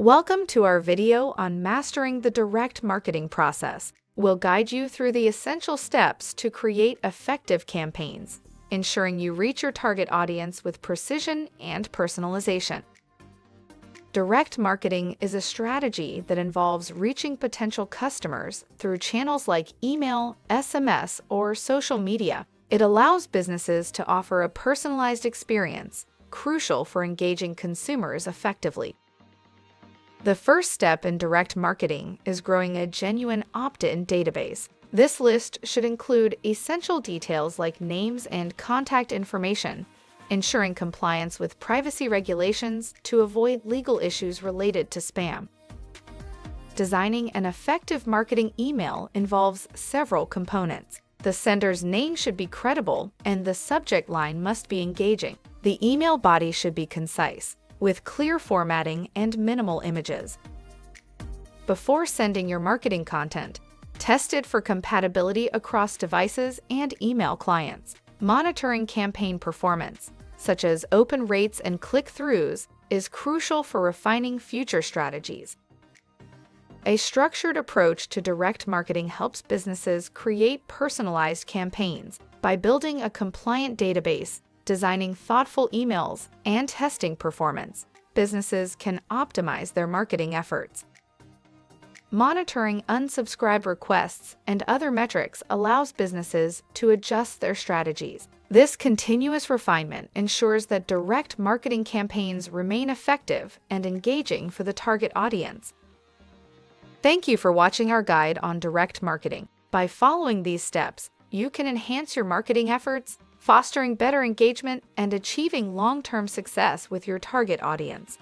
Welcome to our video on mastering the direct marketing process. We'll guide you through the essential steps to create effective campaigns, ensuring you reach your target audience with precision and personalization. Direct marketing is a strategy that involves reaching potential customers through channels like email, SMS, or social media. It allows businesses to offer a personalized experience, crucial for engaging consumers effectively. The first step in direct marketing is growing a genuine opt-in database. This list should include essential details like names and contact information, ensuring compliance with privacy regulations to avoid legal issues related to spam. Designing an effective marketing email involves several components. The sender's name should be credible, and the subject line must be engaging. The email body should be concise, with clear formatting and minimal images. Before sending your marketing content, test it for compatibility across devices and email clients. Monitoring campaign performance, such as open rates and click-throughs, is crucial for refining future strategies. A structured approach to direct marketing helps businesses create personalized campaigns by building a compliant database, designing thoughtful emails, and testing performance. Businesses can optimize their marketing efforts. Monitoring unsubscribed requests and other metrics allows businesses to adjust their strategies. This continuous refinement ensures that direct marketing campaigns remain effective and engaging for the target audience. Thank you for watching our guide on direct marketing. By following these steps, you can enhance your marketing efforts, fostering better engagement and achieving long-term success with your target audience.